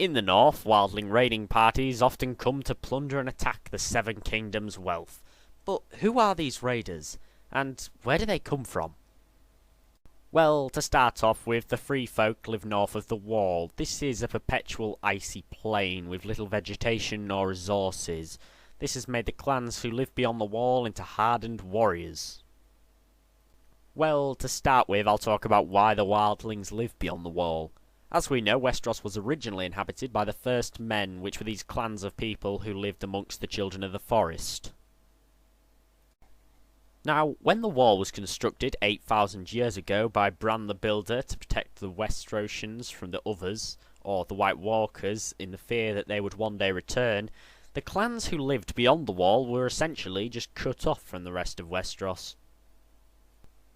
In the north, wildling raiding parties often come to plunder and attack the Seven Kingdoms' wealth. But who are these raiders, and where do they come from? Well, to start off with, the free folk live north of the wall. This is a perpetual icy plain with little vegetation or resources. This has made the clans who live beyond the wall into hardened warriors. Well, to start with, I'll talk about why the wildlings live beyond the wall. As we know, Westeros was originally inhabited by the first men, which were these clans of people who lived amongst the children of the forest. Now, when the wall was constructed 8,000 years ago by Bran the Builder to protect the Westrosians from the others, or the White Walkers, in the fear that they would one day return, the clans who lived beyond the wall were essentially just cut off from the rest of Westeros.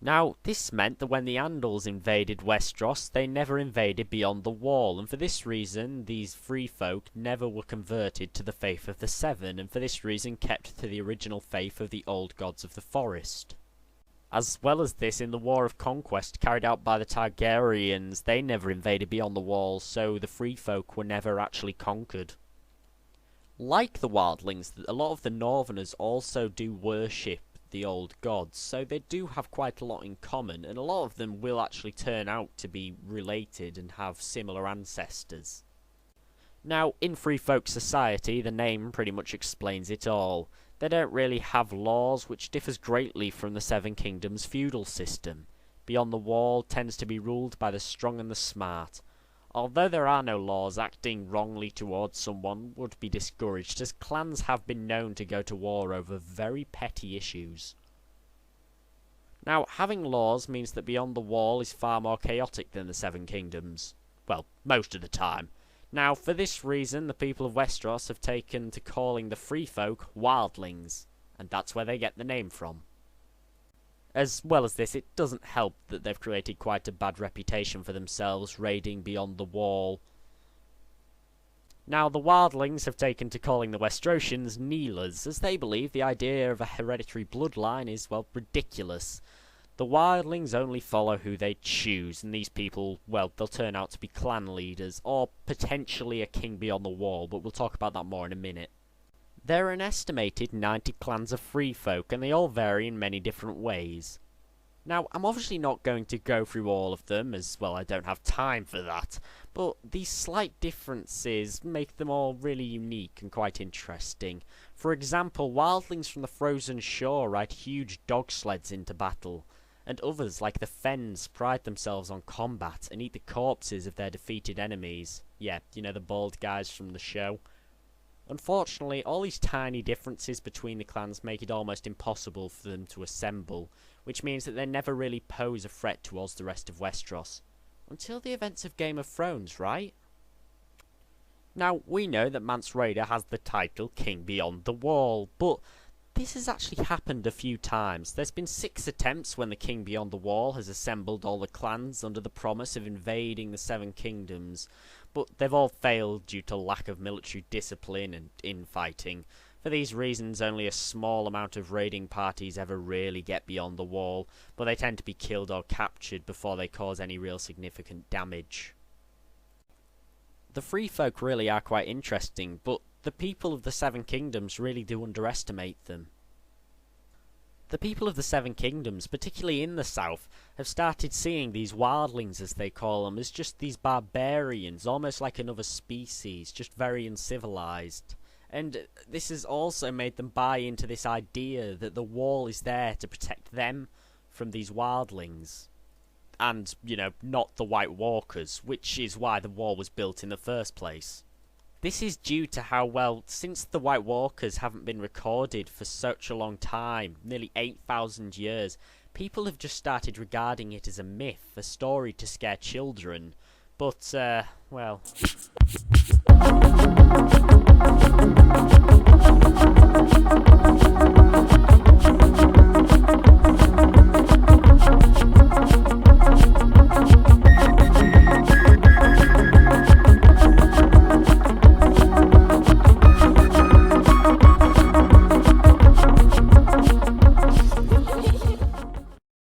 Now, this meant that when the Andals invaded Westeros, they never invaded beyond the wall, and for this reason, these free folk never were converted to the faith of the Seven, and for this reason kept to the original faith of the old gods of the forest. As well as this, in the War of Conquest carried out by the Targaryens, they never invaded beyond the wall, so the free folk were never actually conquered. Like the wildlings, a lot of the Northerners also do worship the old gods, so they do have quite a lot in common, and a lot of them will actually turn out to be related and have similar ancestors. Now, in free folk society, the name pretty much explains it all. They don't really have laws, which differs greatly from the Seven Kingdoms feudal system. Beyond the wall tends to be ruled by the strong and the smart. Although there are no laws, acting wrongly towards someone would be discouraged, as clans have been known to go to war over very petty issues. Now, having laws means that beyond the wall is far more chaotic than the Seven Kingdoms. Well, most of the time. Now, for this reason, the people of Westeros have taken to calling the free folk Wildlings, and that's where they get the name from. As well as this, it doesn't help that they've created quite a bad reputation for themselves, raiding beyond the wall. Now, the Wildlings have taken to calling the Westrosians Kneelers, as they believe the idea of a hereditary bloodline is, well, ridiculous. The Wildlings only follow who they choose, and these people, well, they'll turn out to be clan leaders, or potentially a king beyond the wall, but we'll talk about that more in a minute. There are an estimated 90 clans of free folk, and they all vary in many different ways. Now, I'm obviously not going to go through all of them, as, well, I don't have time for that, but these slight differences make them all really unique and quite interesting. For example, wildlings from the frozen shore ride huge dog sleds into battle, and others, like the Fens, pride themselves on combat and eat the corpses of their defeated enemies. Yeah, you know, the bald guys from the show. Unfortunately, all these tiny differences between the clans make it almost impossible for them to assemble, which means that they never really pose a threat towards the rest of Westeros. Until the events of Game of Thrones, right? Now, we know that Mance Rayder has the title King Beyond the Wall, but this has actually happened a few times. There's been 6 attempts when the King Beyond the Wall has assembled all the clans under the promise of invading the Seven Kingdoms, but they've all failed due to lack of military discipline and infighting. For these reasons, only a small amount of raiding parties ever really get beyond the wall, but they tend to be killed or captured before they cause any real significant damage. The free folk really are quite interesting, but the people of the Seven Kingdoms really do underestimate them. The people of the Seven Kingdoms, particularly in the south, have started seeing these wildlings, as they call them, as just these barbarians, almost like another species, just very uncivilized. And this has also made them buy into this idea that the wall is there to protect them from these wildlings. And, you know, not the White Walkers, which is why the wall was built in the first place. This is due to how, well, since the White Walkers haven't been recorded for such a long time, nearly 8,000 years, people have just started regarding it as a myth, a story to scare children. But, well...